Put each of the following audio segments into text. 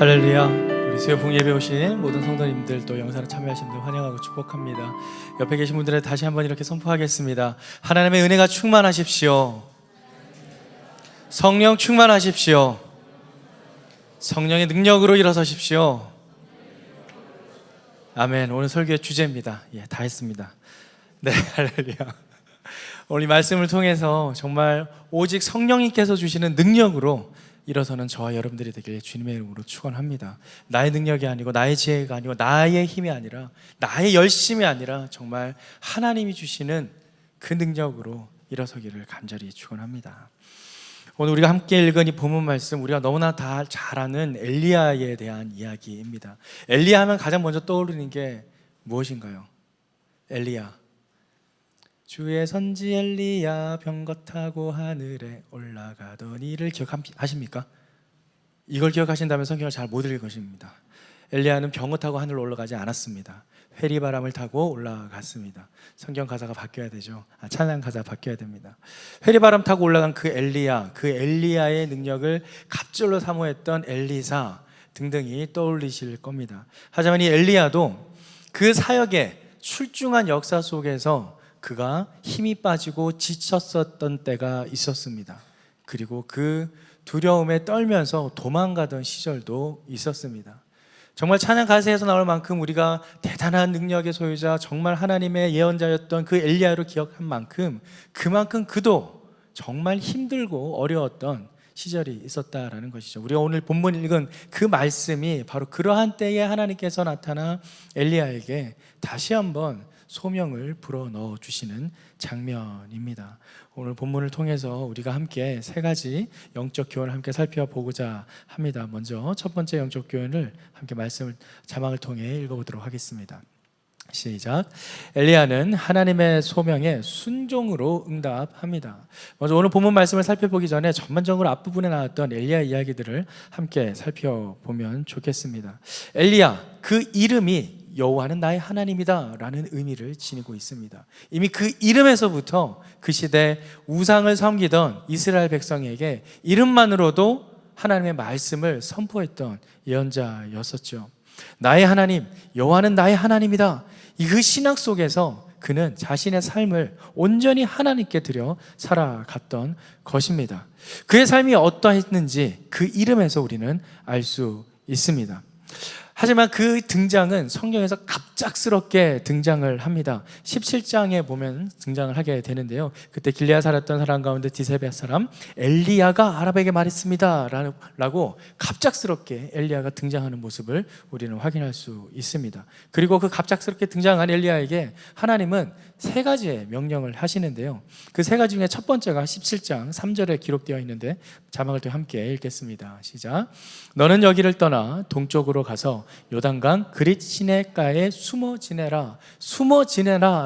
할렐루야. 우리 수요풍 예배 오신 모든 성도님들 또 영상을 참여하신 분들 환영하고 축복합니다. 옆에 계신 분들에 다시 한번 이렇게 선포하겠습니다. 하나님의 은혜가 충만하십시오. 성령 충만하십시오. 성령의 능력으로 일어서십시오. 아멘. 오늘 설교의 주제입니다. 다 했습니다. 네, 할렐루야. 오늘 이 말씀을 통해서 정말 오직 성령님께서 주시는 능력으로 일어서는 저와 여러분들이 되길 주님의 이름으로 축원합니다. 나의 능력이 아니고 나의 지혜가 아니고 나의 힘이 아니라 나의 열심이 아니라 정말 하나님이 주시는 그 능력으로 일어서기를 간절히 축원합니다. 오늘 우리가 함께 읽은 이 본문 말씀, 우리가 너무나 다 잘 아는 엘리야에 대한 이야기입니다. 엘리야 하면 가장 먼저 떠오르는 게 무엇인가요? 엘리야, 주의 선지 엘리야 병거 타고 하늘에 올라가던 이를 기억하십니까? 이걸 기억하신다면 성경을 잘 못 읽을 것입니다. 엘리야는 병거 타고 하늘로 올라가지 않았습니다. 회리바람을 타고 올라갔습니다. 성경 가사가 바뀌어야 되죠. 찬양 가사가 바뀌어야 됩니다. 회리바람 타고 올라간 그 엘리야의 능력을 갑절로 사모했던 엘리사 등등이 떠올리실 겁니다. 하지만 이 엘리야도 그 사역의 출중한 역사 속에서 그가 힘이 빠지고 지쳤었던 때가 있었습니다. 그리고 그 두려움에 떨면서 도망가던 시절도 있었습니다. 정말 찬양 가사에서 나올 만큼 우리가 대단한 능력의 소유자, 정말 하나님의 예언자였던 그 엘리야를 기억한 만큼 그만큼 그도 정말 힘들고 어려웠던 시절이 있었다라는 것이죠. 우리가 오늘 본문 읽은 그 말씀이 바로 그러한 때에 하나님께서 나타나 엘리야에게 다시 한번 소명을 불어넣어 주시는 장면입니다. 오늘 본문을 통해서 우리가 함께 세 가지 영적 교훈을 함께 살펴보고자 합니다. 먼저 첫 번째 영적 교훈을 함께 말씀을 자막을 통해 읽어보도록 하겠습니다. 시작. 엘리야는 하나님의 소명에 순종으로 응답합니다. 먼저 오늘 본문 말씀을 살펴보기 전에 전반적으로 앞부분에 나왔던 엘리야 이야기들을 함께 살펴보면 좋겠습니다. 엘리야, 그 이름이 여호와는 나의 하나님이다 라는 의미를 지니고 있습니다. 이미 그 이름에서부터 그 시대 우상을 섬기던 이스라엘 백성에게 이름만으로도 하나님의 말씀을 선포했던 예언자였었죠. 나의 하나님, 여호와는 나의 하나님이다. 그 신학 속에서 그는 자신의 삶을 온전히 하나님께 드려 살아갔던 것입니다. 그의 삶이 어떠했는지 그 이름에서 우리는 알 수 있습니다. 하지만 그 등장은 성경에서 갑작스럽게 등장을 합니다. 17장에 보면 등장을 하게 되는데요. 그때 길리앗 살았던 사람 가운데 디세벳 사람 엘리야가 아합에게 말했습니다 라고 갑작스럽게 엘리야가 등장하는 모습을 우리는 확인할 수 있습니다. 그리고 그 갑작스럽게 등장한 엘리야에게 하나님은 세 가지의 명령을 하시는데요. 그 세 가지 중에 첫 번째가 17장 3절에 기록되어 있는데 자막을 또 함께 읽겠습니다. 시작. 너는 여기를 떠나 동쪽으로 가서 요단강 그릿 시내가에 숨어 지내라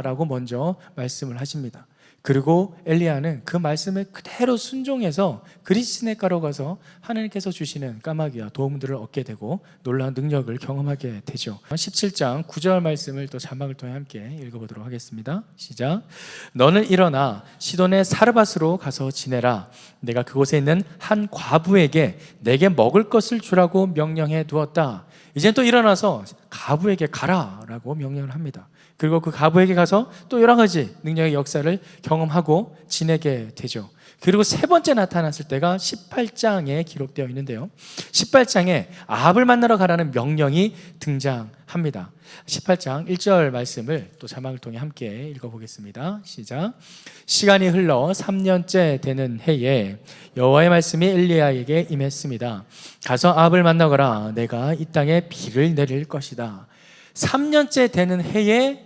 라고 먼저 말씀을 하십니다. 그리고 엘리야는 그 말씀을 그대로 순종해서 그릿 시내가로 가서 하나님께서 주시는 까마귀와 도움들을 얻게 되고 놀라운 능력을 경험하게 되죠. 17장 9절 말씀을 또 자막을 통해 함께 읽어보도록 하겠습니다. 시작. 너는 일어나 시돈의 사르밧으로 가서 지내라. 내가 그곳에 있는 한 과부에게 내게 먹을 것을 주라고 명령해 두었다. 이제 또 일어나서 과부에게 가라라고 명령을 합니다. 그리고 그 과부에게 가서 또 여러 가지 능력의 역사를 경험하고 지내게 되죠. 그리고 세 번째 나타났을 때가 18장에 기록되어 있는데요. 18장에 아합을 만나러 가라는 명령이 등장합니다. 18장 1절 말씀을 또 자막을 통해 함께 읽어보겠습니다. 시작. 시간이 흘러 3년째 되는 해에 여호와의 말씀이 엘리야에게 임했습니다. 가서 아합을 만나거라. 내가 이 땅에 비를 내릴 것이다. 3년째 되는 해에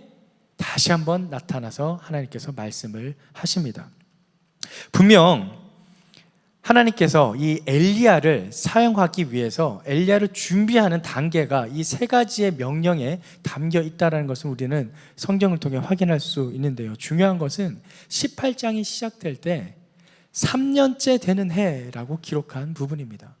다시 한번 나타나서 하나님께서 말씀을 하십니다. 분명 하나님께서 이 엘리야를 사용하기 위해서 엘리야를 준비하는 단계가 이 세 가지의 명령에 담겨 있다는 것을 우리는 성경을 통해 확인할 수 있는데요. 중요한 것은 18장이 시작될 때 3년째 되는 해라고 기록한 부분입니다.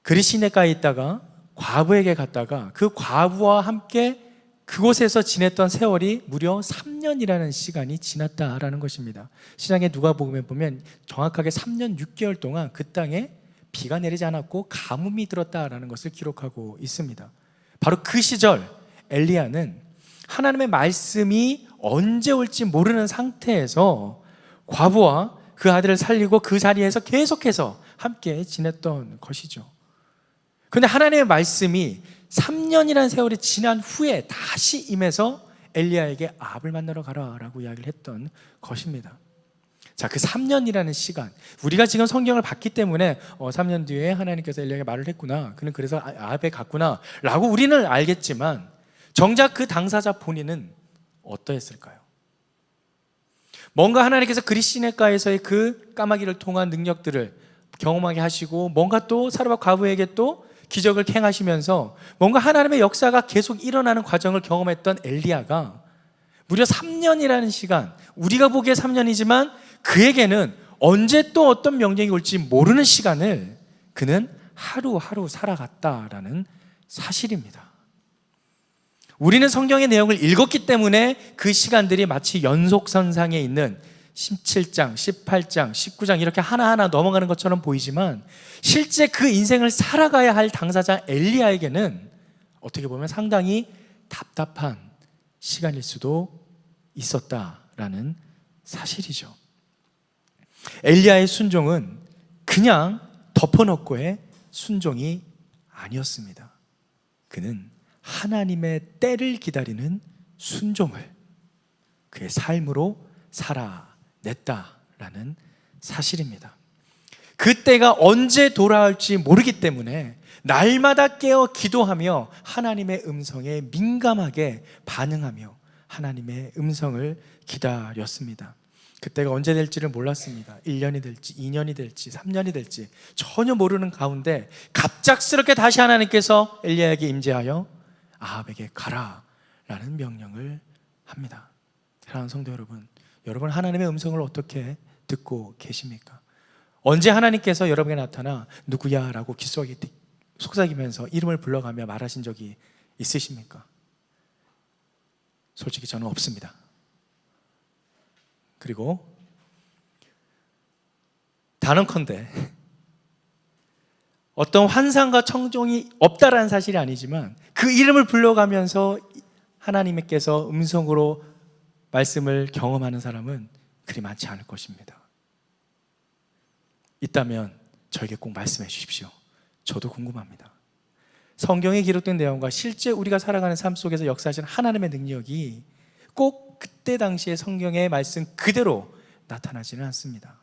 그릿 시내가에 있다가 과부에게 갔다가 그 과부와 함께 그곳에서 지냈던 세월이 무려 3년이라는 시간이 지났다라는 것입니다. 신약의 누가복음에 보면 정확하게 3년 6개월 동안 그 땅에 비가 내리지 않았고 가뭄이 들었다라는 것을 기록하고 있습니다. 바로 그 시절 엘리야는 하나님의 말씀이 언제 올지 모르는 상태에서 과부와 그 아들을 살리고 그 자리에서 계속해서 함께 지냈던 것이죠. 그런데 하나님의 말씀이 3년이라는 세월이 지난 후에 다시 임해서 엘리야에게 아합을 만나러 가라라고 이야기를 했던 것입니다. 자, 그 3년이라는 시간, 우리가 지금 성경을 봤기 때문에 3년 뒤에 하나님께서 엘리야에게 말을 했구나, 그는 그래서 아합에 갔구나 라고 우리는 알겠지만, 정작 그 당사자 본인은 어떠했을까요? 뭔가 하나님께서 그리 시내가에서의 그 까마귀를 통한 능력들을 경험하게 하시고, 뭔가 또 사르밧 과부에게 또 기적을 행하시면서 뭔가 하나님의 역사가 계속 일어나는 과정을 경험했던 엘리야가 무려 3년이라는 시간, 우리가 보기에 3년이지만 그에게는 언제 또 어떤 명령이 올지 모르는 시간을 그는 하루하루 살아갔다라는 사실입니다. 우리는 성경의 내용을 읽었기 때문에 그 시간들이 마치 연속선상에 있는 17장, 18장, 19장 이렇게 하나하나 넘어가는 것처럼 보이지만, 실제 그 인생을 살아가야 할 당사자 엘리야에게는 어떻게 보면 상당히 답답한 시간일 수도 있었다라는 사실이죠. 엘리야의 순종은 그냥 덮어놓고의 순종이 아니었습니다. 그는 하나님의 때를 기다리는 순종을 그의 삶으로 살아냈다라는 사실입니다. 그 때가 언제 돌아올지 모르기 때문에 날마다 깨어 기도하며 하나님의 음성에 민감하게 반응하며 하나님의 음성을 기다렸습니다. 그때가 언제 될지를 몰랐습니다. 1년이 될지 2년이 될지 3년이 될지 전혀 모르는 가운데 갑작스럽게 다시 하나님께서 엘리야에게 임재하여 아합에게 가라라는 명령을 합니다. 사랑하는 성도 여러분, 여러분 하나님의 음성을 어떻게 듣고 계십니까? 언제 하나님께서 여러분에게 나타나 누구야? 라고 속삭이면서 이름을 불러가며 말하신 적이 있으십니까? 솔직히 저는 없습니다. 그리고 단언컨대 어떤 환상과 청종이 없다라는 사실이 아니지만 그 이름을 불러가면서 하나님께서 음성으로 말씀을 경험하는 사람은 그리 많지 않을 것입니다. 있다면 저에게 꼭 말씀해 주십시오. 저도 궁금합니다. 성경에 기록된 내용과 실제 우리가 살아가는 삶 속에서 역사하시는 하나님의 능력이 꼭 그때 당시의 성경의 말씀 그대로 나타나지는 않습니다.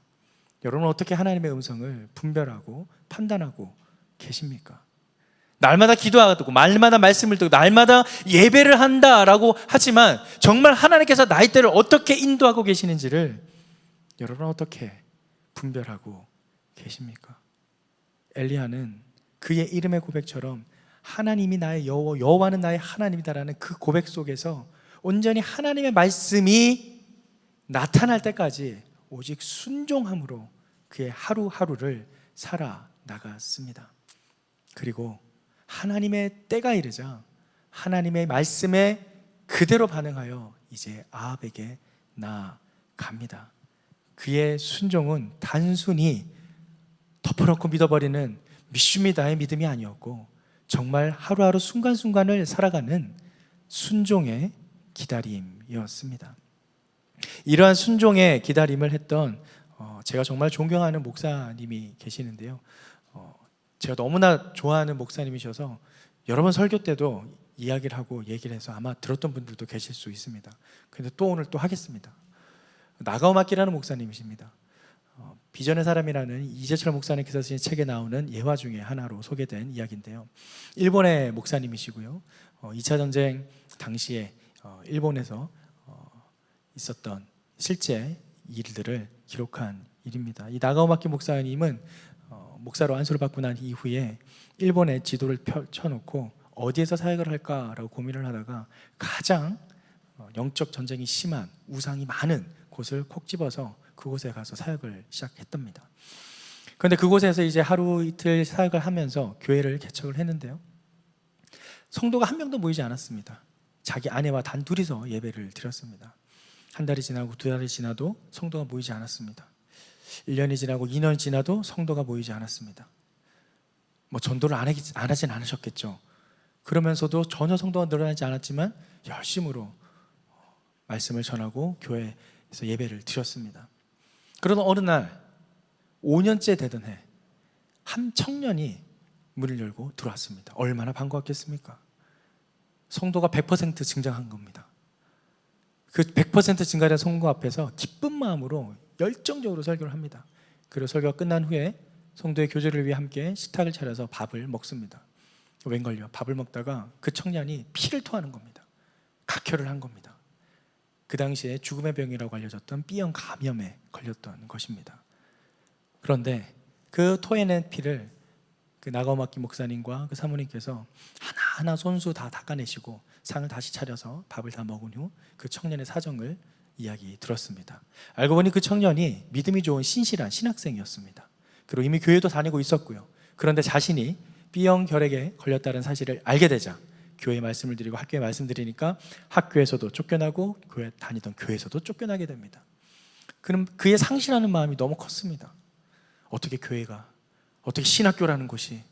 여러분은 어떻게 하나님의 음성을 분별하고 판단하고 계십니까? 날마다 기도하고 날마다 말씀을 듣고 날마다 예배를 한다라고 하지만 정말 하나님께서 나의 때를 어떻게 인도하고 계시는지를 여러분은 어떻게 분별하고 계십니까? 엘리야는 그의 이름의 고백처럼 하나님이 나의 여호와는 나의 하나님이다라는 그 고백 속에서 온전히 하나님의 말씀이 나타날 때까지 오직 순종함으로 그의 하루하루를 살아나갔습니다. 그리고 하나님의 때가 이르자 하나님의 말씀에 그대로 반응하여 이제 아합에게 나아갑니다. 그의 순종은 단순히 덮어놓고 믿어버리는 믿습니다의 믿음이 아니었고 정말 하루하루 순간순간을 살아가는 순종의 기다림이었습니다. 이러한 순종의 기다림을 했던 제가 정말 존경하는 목사님이 계시는데요. 제가 너무나 좋아하는 목사님이셔서 여러 번 설교 때도 이야기를 하고 얘기를 해서 아마 들었던 분들도 계실 수 있습니다. 그런데 또 오늘 또 하겠습니다. 나가오 마키라는 목사님이십니다. 비전의 사람이라는 이재철 목사님께서 쓰신 책에 나오는 예화 중에 하나로 소개된 이야기인데요. 일본의 목사님이시고요. 2차 전쟁 당시에 일본에서 있었던 실제 일들을 기록한 일입니다. 이 나가오 마키 목사님은 목사로 안수를 받고 난 이후에 일본의 지도를 펼쳐놓고 어디에서 사역을 할까라고 고민을 하다가 가장 영적 전쟁이 심한 우상이 많은 곳을 콕 집어서 그곳에 가서 사역을 시작했답니다. 그런데 그곳에서 이제 하루 이틀 사역을 하면서 교회를 개척을 했는데요. 성도가 한 명도 모이지 않았습니다. 자기 아내와 단 둘이서 예배를 드렸습니다. 한 달이 지나고 두 달이 지나도 성도가 모이지 않았습니다. 1년이 지나고 2년이 지나도 성도가 모이지 않았습니다. 뭐 전도를 안 하진 않으셨겠죠. 그러면서도 전혀 성도가 늘어나지 않았지만 열심으로 말씀을 전하고 교회에서 예배를 드렸습니다. 그러던 어느 날 5년째 되던 해 한 청년이 문을 열고 들어왔습니다. 얼마나 반가웠겠습니까? 성도가 100% 증장한 겁니다. 그 100% 증가된 성도 앞에서 기쁜 마음으로 열정적으로 설교를 합니다. 그리고 설교가 끝난 후에 성도의 교제를 위해 함께 식탁을 차려서 밥을 먹습니다. 웬걸요? 밥을 먹다가 그 청년이 피를 토하는 겁니다. 각혈을 한 겁니다. 그 당시에 죽음의 병이라고 알려졌던 B형 감염에 걸렸던 것입니다. 그런데 그 토해낸 피를 그 나가오마키 목사님과 그 사모님께서 하나하나 손수 다 닦아내시고 상을 다시 차려서 밥을 다 먹은 후 그 청년의 사정을 이야기 들었습니다. 알고 보니 그 청년이 믿음이 좋은 신실한 신학생이었습니다. 그리고 이미 교회도 다니고 있었고요. 그런데 자신이 B형 결핵에 걸렸다는 사실을 알게 되자 교회에 말씀을 드리고 학교에 말씀드리니까 학교에서도 쫓겨나고 교회 다니던 교회에서도 쫓겨나게 됩니다. 그럼 그의 상실하는 마음이 너무 컸습니다. 어떻게 교회가, 어떻게 신학교라는 곳이,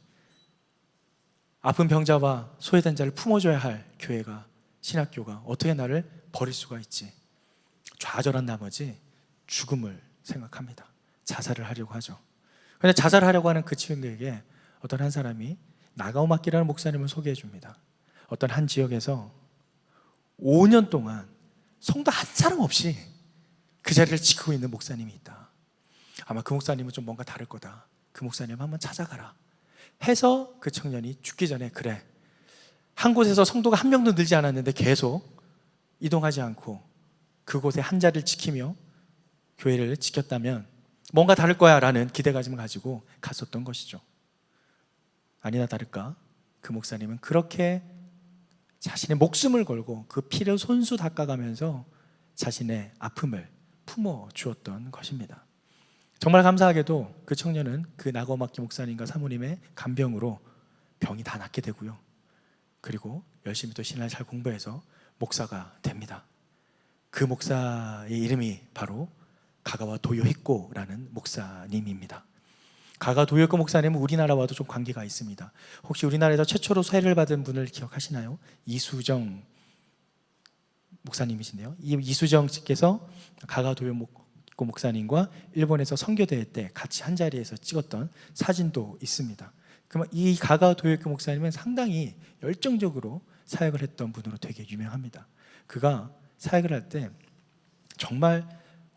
아픈 병자와 소외된 자를 품어줘야 할 교회가, 신학교가 어떻게 나를 버릴 수가 있지? 좌절한 나머지 죽음을 생각합니다. 자살을 하려고 하죠. 그런데 자살하려고 하는 그 친구에게 어떤 한 사람이 나가오마키라는 목사님을 소개해 줍니다. 어떤 한 지역에서 5년 동안 성도 한 사람 없이 그 자리를 지키고 있는 목사님이 있다. 아마 그 목사님은 좀 뭔가 다를 거다. 그 목사님 한번 찾아가라 해서 그 청년이 죽기 전에, 그래, 한 곳에서 성도가 한 명도 늘지 않았는데 계속 이동하지 않고 그곳에 한 자리를 지키며 교회를 지켰다면 뭔가 다를 거야 라는 기대감을 가지고 갔었던 것이죠. 아니나 다를까 그 목사님은 그렇게 자신의 목숨을 걸고 그 피를 손수 닦아가면서 자신의 아픔을 품어 주었던 것입니다. 정말 감사하게도 그 청년은 그 나가오마키 목사님과 사모님의 간병으로 병이 다 낫게 되고요. 그리고 열심히 또 신앙을 잘 공부해서 목사가 됩니다. 그 목사의 이름이 바로 가가와 도요히코라는 목사님입니다. 가가 도요히코 목사님은 우리나라와도 좀 관계가 있습니다. 혹시 우리나라에서 최초로 세례를 받은 분을 기억하시나요? 이수정 목사님이신데요. 이 이수정 씨께서 가가 도요히코 목사님과 일본에서 선교대회 때 같이 한 자리에서 찍었던 사진도 있습니다. 그럼 이 가가 도요히코 목사님은 상당히 열정적으로 사역을 했던 분으로 되게 유명합니다. 그가 사역을 할 때 정말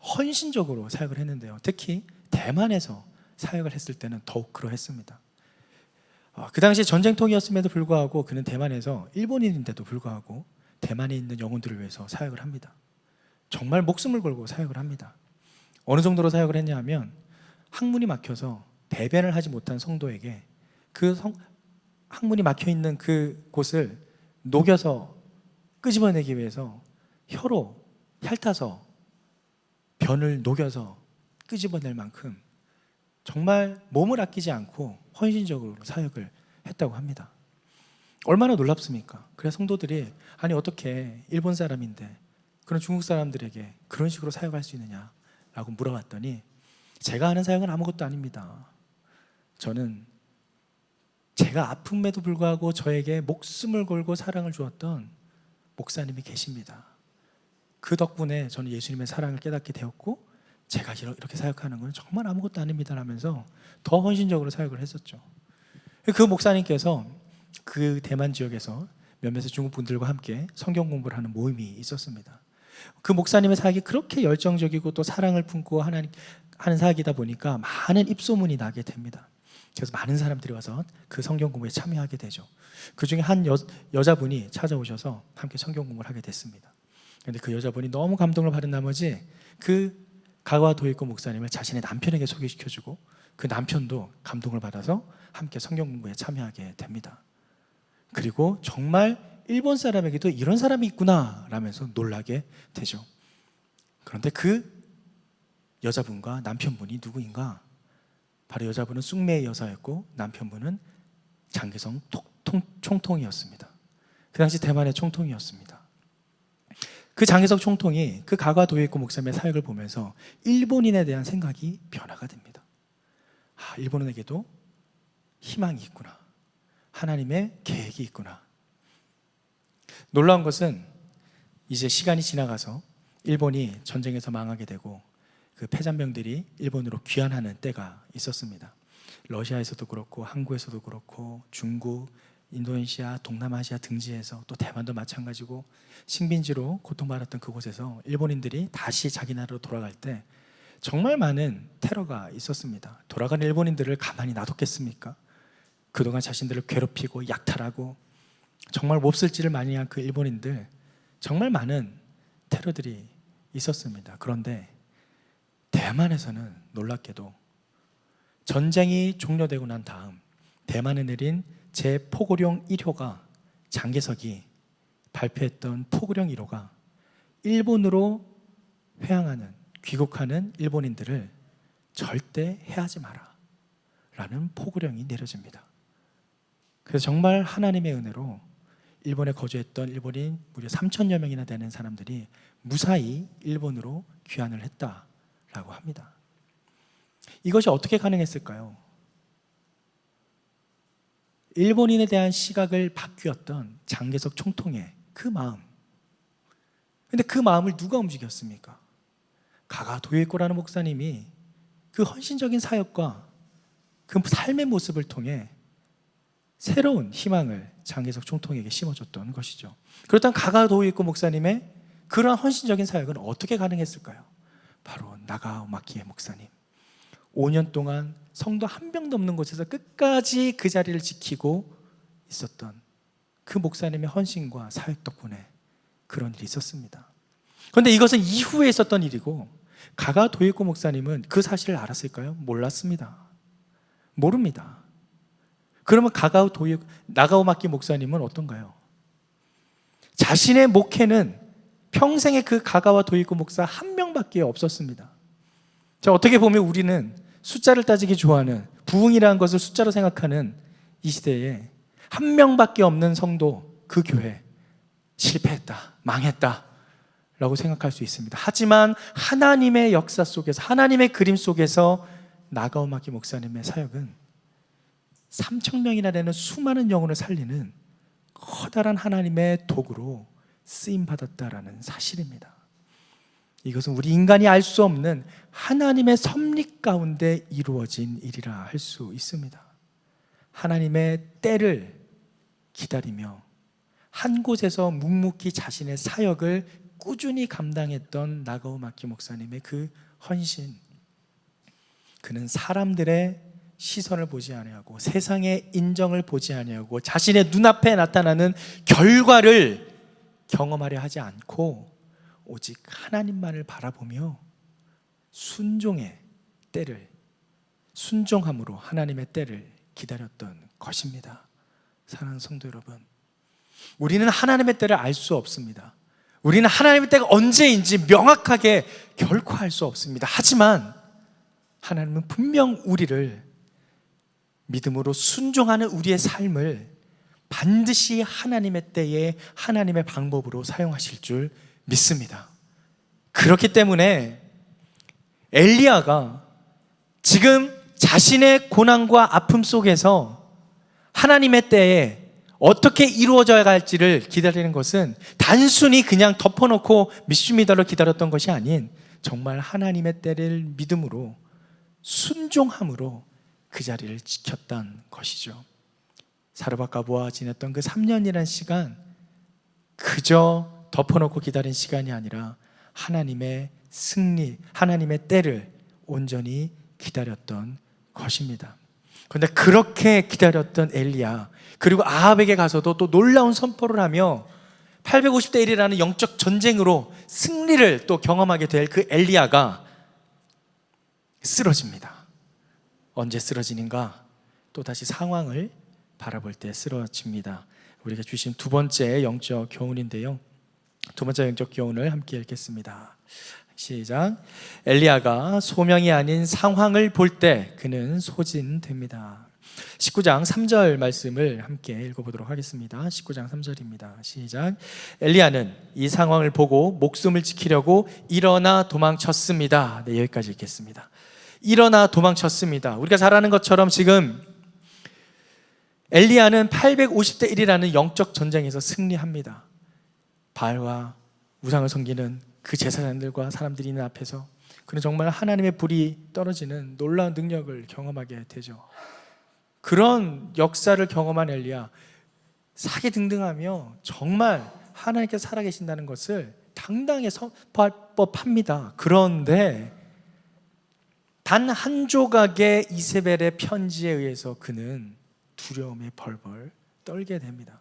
헌신적으로 사역을 했는데요. 특히 대만에서 사역을 했을 때는 더욱 그러했습니다. 그 당시 전쟁통이었음에도 불구하고 그는 대만에서 일본인인데도 불구하고 대만에 있는 영혼들을 위해서 사역을 합니다. 정말 목숨을 걸고 사역을 합니다. 어느 정도로 사역을 했냐 하면 항문이 막혀서 배변을 하지 못한 성도에게 그 항문이 막혀있는 그 곳을 녹여서 끄집어내기 위해서 혀로 핥아서 변을 녹여서 끄집어낼 만큼 정말 몸을 아끼지 않고 헌신적으로 사역을 했다고 합니다. 얼마나 놀랍습니까? 그래서 성도들이 아니 어떻게 일본 사람인데 그런 중국 사람들에게 그런 식으로 사역할 수 있느냐라고 물어봤더니 제가 하는 사역은 아무것도 아닙니다. 저는 제가 아픔에도 불구하고 저에게 목숨을 걸고 사랑을 주었던 목사님이 계십니다. 그 덕분에 저는 예수님의 사랑을 깨닫게 되었고 제가 이렇게 사역하는 건 정말 아무것도 아닙니다 라면서 더 헌신적으로 사역을 했었죠. 그 목사님께서 그 대만 지역에서 몇몇의 중국 분들과 함께 성경 공부를 하는 모임이 있었습니다. 그 목사님의 사역이 그렇게 열정적이고 또 사랑을 품고 하는 사역이다 보니까 많은 입소문이 나게 됩니다. 그래서 많은 사람들이 와서 그 성경 공부에 참여하게 되죠. 그 중에 한 여자분이 찾아오셔서 함께 성경 공부를 하게 됐습니다. 그런데 그 여자분이 너무 감동을 받은 나머지 그 가와 도이코 목사님을 자신의 남편에게 소개시켜주고 그 남편도 감동을 받아서 함께 성경 공부에 참여하게 됩니다. 그리고 정말 일본 사람에게도 이런 사람이 있구나 라면서 놀라게 되죠. 그런데 그 여자분과 남편분이 누구인가? 바로 여자분은 숭매의 여사였고 남편분은 장개성 총통이었습니다. 그 당시 대만의 총통이었습니다. 그 장개석 총통이 그 가가 도이코 목사님의 사역을 보면서 일본인에 대한 생각이 변화가 됩니다. 일본인에게도 희망이 있구나. 하나님의 계획이 있구나. 놀라운 것은 이제 시간이 지나가서 일본이 전쟁에서 망하게 되고 그 패잔병들이 일본으로 귀환하는 때가 있었습니다. 러시아에서도 그렇고 한국에서도 그렇고 중국, 인도네시아, 동남아시아 등지에서 또 대만도 마찬가지고 식민지로 고통받았던 그곳에서 일본인들이 다시 자기 나라로 돌아갈 때 정말 많은 테러가 있었습니다. 돌아간 일본인들을 가만히 놔뒀겠습니까? 그동안 자신들을 괴롭히고 약탈하고 정말 몹쓸 짓을 많이 한 그 일본인들, 정말 많은 테러들이 있었습니다. 그런데 대만에서는 놀랍게도 전쟁이 종료되고 난 다음 대만에 내린 제-포고령 1호가, 장개석이 발표했던 포고령 1호가 일본으로 회항하는, 귀국하는 일본인들을 절대 해하지 마라 라는 포고령이 내려집니다. 그래서 정말 하나님의 은혜로 일본에 거주했던 일본인 무려 3천여 명이나 되는 사람들이 무사히 일본으로 귀환을 했다라고 합니다. 이것이 어떻게 가능했을까요? 일본인에 대한 시각을 바뀌었던 장개석 총통의 그 마음. 근데 그 마음을 누가 움직였습니까? 가가 도요이코라는 목사님이 그 헌신적인 사역과 그 삶의 모습을 통해 새로운 희망을 장개석 총통에게 심어줬던 것이죠. 그렇다면 가가 도요이코 목사님의 그러한 헌신적인 사역은 어떻게 가능했을까요? 바로 나가오 마키에 목사님, 5년 동안 성도 한 명도 없는 곳에서 끝까지 그 자리를 지키고 있었던 그 목사님의 헌신과 사역 덕분에 그런 일이 있었습니다. 그런데 이것은 이후에 있었던 일이고, 가가 도요이코 목사님은 그 사실을 알았을까요? 몰랐습니다. 모릅니다. 그러면 나가오 마키 목사님은 어떤가요? 자신의 목회는 평생에 그 가가와 도요이코 목사 한 명밖에 없었습니다. 자, 어떻게 보면 우리는 숫자를 따지기 좋아하는, 부흥이라는 것을 숫자로 생각하는 이 시대에 한 명밖에 없는 성도, 그 교회 실패했다, 망했다 라고 생각할 수 있습니다. 하지만 하나님의 역사 속에서, 하나님의 그림 속에서 나가오 마키 목사님의 사역은 3천 명이나 되는 수많은 영혼을 살리는 커다란 하나님의 도구로 쓰임받았다라는 사실입니다. 이것은 우리 인간이 알 수 없는 하나님의 섭리 가운데 이루어진 일이라 할 수 있습니다. 하나님의 때를 기다리며 한 곳에서 묵묵히 자신의 사역을 꾸준히 감당했던 나가오 마키 목사님의 그 헌신, 그는 사람들의 시선을 보지 아니하고 세상의 인정을 보지 아니하고 자신의 눈앞에 나타나는 결과를 경험하려 하지 않고 오직 하나님만을 바라보며 순종의 때를, 순종함으로 하나님의 때를 기다렸던 것입니다. 사랑하는 성도 여러분, 우리는 하나님의 때를 알 수 없습니다. 우리는 하나님의 때가 언제인지 명확하게 결코 알 수 없습니다. 하지만 하나님은 분명 우리를 믿음으로 순종하는 우리의 삶을 반드시 하나님의 때에 하나님의 방법으로 사용하실 줄 믿습니다. 그렇기 때문에 엘리야가 지금 자신의 고난과 아픔 속에서 하나님의 때에 어떻게 이루어져야 할지를 기다리는 것은 단순히 그냥 덮어놓고 믿습니다로 기다렸던 것이 아닌 정말 하나님의 때를 믿음으로 순종함으로 그 자리를 지켰던 것이죠. 사르밧과 보아 지냈던 그 3년이라는 시간, 그저 덮어놓고 기다린 시간이 아니라 하나님의 승리, 하나님의 때를 온전히 기다렸던 것입니다. 그런데 그렇게 기다렸던 엘리야, 그리고 아합에게 가서도 또 놀라운 선포를 하며 850대 1이라는 영적 전쟁으로 승리를 또 경험하게 될 그 엘리야가 쓰러집니다. 언제 쓰러지는가? 또 다시 상황을 바라볼 때 쓰러집니다. 우리가 주신 두 번째 영적 교훈인데요, 두 번째 영적 교훈을 함께 읽겠습니다. 시작. 엘리야가 소명이 아닌 상황을 볼 때 그는 소진됩니다. 19장 3절 말씀을 함께 읽어보도록 하겠습니다. 19장 3절입니다. 시작. 엘리야는 이 상황을 보고 목숨을 지키려고 일어나 도망쳤습니다. 네, 여기까지 읽겠습니다. 일어나 도망쳤습니다. 우리가 잘 아는 것처럼 지금 엘리야는 850대 1이라는 영적 전쟁에서 승리합니다. 바알과 우상을 섬기는 그 제사장들과 사람들이 있는 앞에서 그는 정말 하나님의 불이 떨어지는 놀라운 능력을 경험하게 되죠. 그런 역사를 경험한 엘리야, 사기등등하며 정말 하나님께서 살아계신다는 것을 당당히 선포할 법합니다. 그런데 단 한 조각의 이세벨의 편지에 의해서 그는 두려움에 벌벌 떨게 됩니다.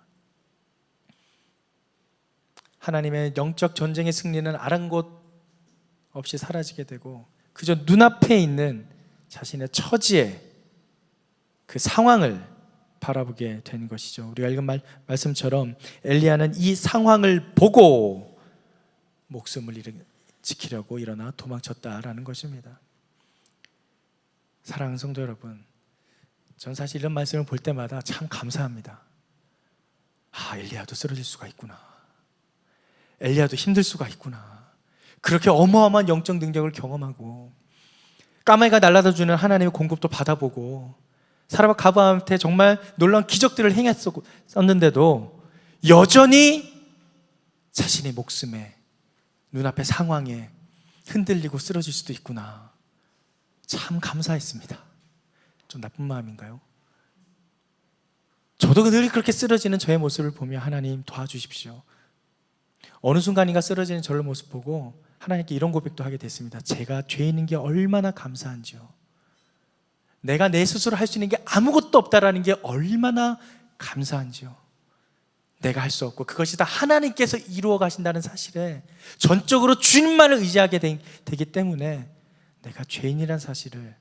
하나님의 영적 전쟁의 승리는 아랑곳 없이 사라지게 되고 그저 눈앞에 있는 자신의 처지에 그 상황을 바라보게 된 것이죠. 우리가 읽은 말씀처럼 엘리야는 이 상황을 보고 목숨을 지키려고 일어나 도망쳤다라는 것입니다. 사랑하는 성도 여러분, 전 사실 이런 말씀을 볼 때마다 참 감사합니다. 엘리야도 쓰러질 수가 있구나. 엘리야도 힘들 수가 있구나. 그렇게 어마어마한 영적 능력을 경험하고 까마귀가 날아다주는 하나님의 공급도 받아보고 사라밧 가브한테 정말 놀라운 기적들을 행했었는데도 여전히 자신의 목숨에, 눈앞의 상황에 흔들리고 쓰러질 수도 있구나. 참 감사했습니다. 좀 나쁜 마음인가요? 저도 늘 그렇게 쓰러지는 저의 모습을 보며 하나님 도와주십시오. 어느 순간인가 쓰러지는 저의 모습 보고 하나님께 이런 고백도 하게 됐습니다. 제가 죄인인 게 얼마나 감사한지요. 내가 내 스스로 할 수 있는 게 아무것도 없다라는 게 얼마나 감사한지요. 내가 할 수 없고 그것이 다 하나님께서 이루어 가신다는 사실에 전적으로 주님만을 의지하게 되기 때문에 내가 죄인이라는 사실을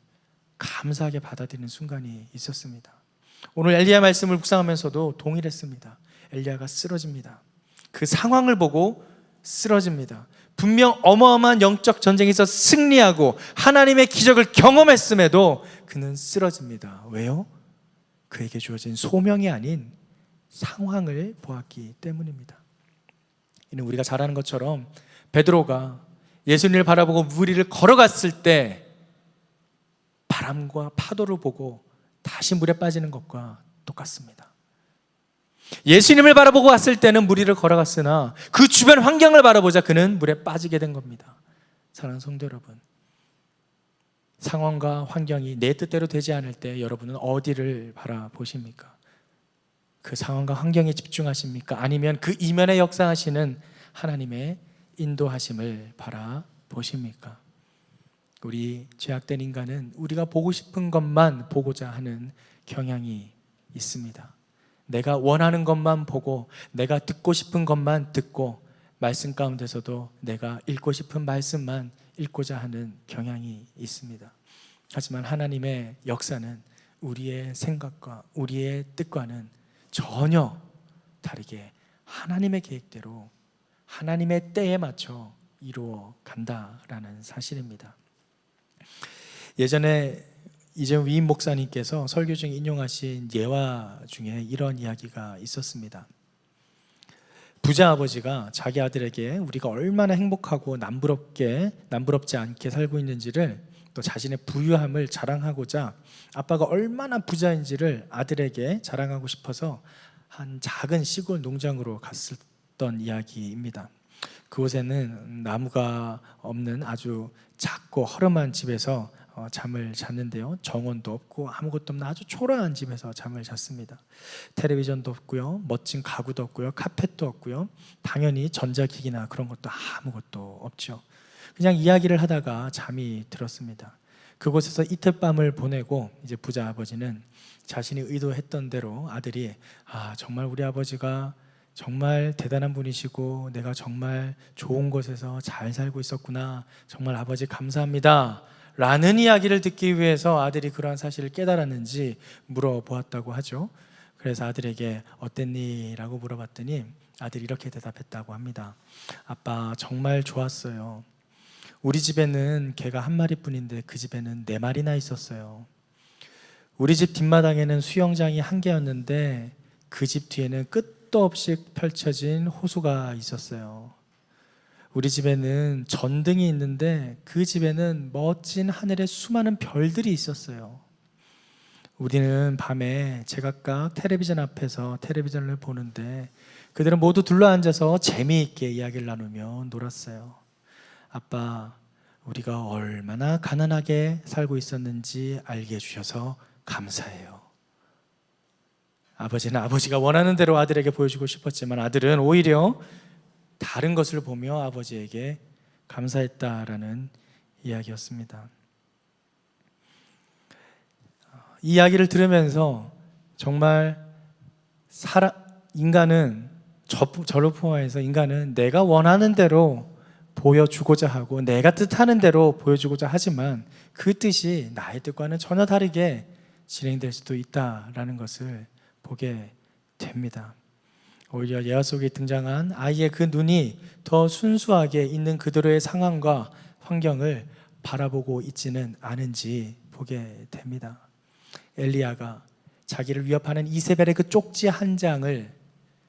감사하게 받아들이는 순간이 있었습니다. 오늘 엘리야 말씀을 묵상하면서도 동일했습니다. 엘리야가 쓰러집니다. 그 상황을 보고 쓰러집니다. 분명 어마어마한 영적 전쟁에서 승리하고 하나님의 기적을 경험했음에도 그는 쓰러집니다. 왜요? 그에게 주어진 소명이 아닌 상황을 보았기 때문입니다. 이는 우리가 잘 아는 것처럼 베드로가 예수님을 바라보고 물 위를 걸어갔을 때 바람과 파도를 보고 다시 물에 빠지는 것과 똑같습니다. 예수님을 바라보고 왔을 때는 물 위를 걸어갔으나 그 주변 환경을 바라보자 그는 물에 빠지게 된 겁니다. 사랑하는 성도 여러분, 상황과 환경이 내 뜻대로 되지 않을 때 여러분은 어디를 바라보십니까? 그 상황과 환경에 집중하십니까? 아니면 그 이면에 역사하시는 하나님의 인도하심을 바라보십니까? 우리 죄악된 인간은 우리가 보고 싶은 것만 보고자 하는 경향이 있습니다. 내가 원하는 것만 보고 내가 듣고 싶은 것만 듣고 말씀 가운데서도 내가 읽고 싶은 말씀만 읽고자 하는 경향이 있습니다. 하지만 하나님의 역사는 우리의 생각과 우리의 뜻과는 전혀 다르게 하나님의 계획대로 하나님의 때에 맞춰 이루어 간다라는 사실입니다. 예전에 이재용 위임 목사님께서 설교 중에 인용하신 예화 중에 이런 이야기가 있었습니다. 부자 아버지가 자기 아들에게 우리가 얼마나 행복하고 남부럽지 않게 살고 있는지를 또 자신의 부유함을 자랑하고자 아빠가 얼마나 부자인지를 아들에게 자랑하고 싶어서 한 작은 시골 농장으로 갔었던 이야기입니다. 그곳에는 나무가 없는 아주 작고 허름한 집에서 잠을 잤는데요. 정원도 없고 아무것도 없는 아주 초라한 집에서 잠을 잤습니다. 텔레비전도 없고요. 멋진 가구도 없고요. 카펫도 없고요. 당연히 전자기기나 그런 것도 아무것도 없죠. 그냥 이야기를 하다가 잠이 들었습니다. 그곳에서 이틀 밤을 보내고 이제 부자 아버지는 자신이 의도했던 대로 아들이 정말 우리 아버지가 정말 대단한 분이시고 내가 정말 좋은 곳에서 잘 살고 있었구나. 정말 아버지 감사합니다. 라는 이야기를 듣기 위해서 아들이 그러한 사실을 깨달았는지 물어보았다고 하죠. 그래서 아들에게 어땠니? 라고 물어봤더니 아들이 이렇게 대답했다고 합니다. 아빠 정말 좋았어요. 우리 집에는 개가 한 마리뿐인데 그 집에는 4마리나 있었어요. 우리 집 뒷마당에는 수영장이 1개였는데 그 집 뒤에는 끝도 없이 펼쳐진 호수가 있었어요. 우리 집에는 전등이 있는데 그 집에는 멋진 하늘에 수많은 별들이 있었어요. 우리는 밤에 제각각 텔레비전 앞에서 텔레비전을 보는데 그들은 모두 둘러앉아서 재미있게 이야기를 나누며 놀았어요. 아빠, 우리가 얼마나 가난하게 살고 있었는지 알게 해주셔서 감사해요. 아버지는 아버지가 원하는 대로 아들에게 보여주고 싶었지만 아들은 오히려 다른 것을 보며 아버지에게 감사했다라는 이야기였습니다. 이 이야기를 들으면서 정말 인간은 저를 포함해서 인간은 내가 원하는 대로 보여주고자 하고 내가 뜻하는 대로 보여주고자 하지만 그 뜻이 나의 뜻과는 전혀 다르게 진행될 수도 있다라는 것을 보게 됩니다. 오히려 예화 속에 등장한 아이의 그 눈이 더 순수하게 있는 그대로의 상황과 환경을 바라보고 있지는 않은지 보게 됩니다. 엘리야가 자기를 위협하는 이세벨의 그 쪽지 한 장을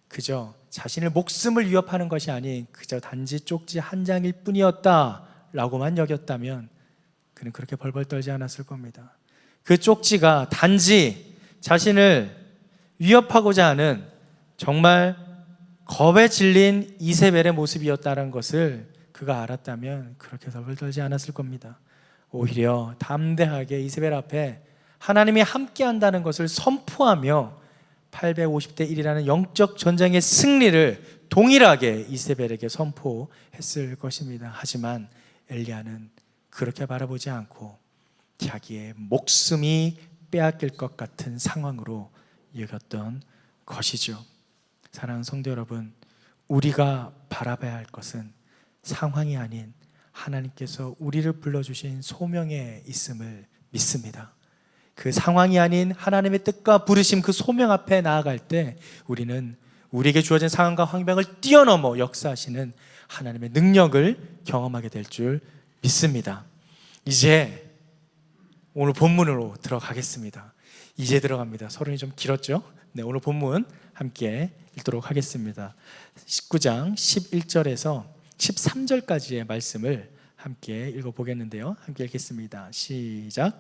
그저 자신의 목숨을 위협하는 것이 아닌 그저 단지 쪽지 한 장일 뿐이었다라고만 여겼다면 그는 그렇게 벌벌 떨지 않았을 겁니다. 그 쪽지가 단지 자신을 위협하고자 하는 정말 겁에 질린 이세벨의 모습이었다는 것을 그가 알았다면 그렇게 벌벌 떨지 않았을 겁니다. 오히려 담대하게 이세벨 앞에 하나님이 함께한다는 것을 선포하며 850대 1이라는 영적 전쟁의 승리를 동일하게 이세벨에게 선포했을 것입니다. 하지만 엘리야는 그렇게 바라보지 않고 자기의 목숨이 빼앗길 것 같은 상황으로 여겼던 것이죠. 사랑하는 성도 여러분, 우리가 바라봐야 할 것은 상황이 아닌 하나님께서 우리를 불러주신 소명에 있음을 믿습니다. 그 상황이 아닌 하나님의 뜻과 부르심 그 소명 앞에 나아갈 때 우리는 우리에게 주어진 상황과 환경을 뛰어넘어 역사하시는 하나님의 능력을 경험하게 될 줄 믿습니다. 이제 오늘 본문으로 들어가겠습니다. 이제 들어갑니다. 서론이 좀 길었죠? 네, 오늘 본문 함께 읽도록 하겠습니다. 19장 11절에서 13절까지의 말씀을 함께 읽어보겠는데요. 함께 읽겠습니다. 시작.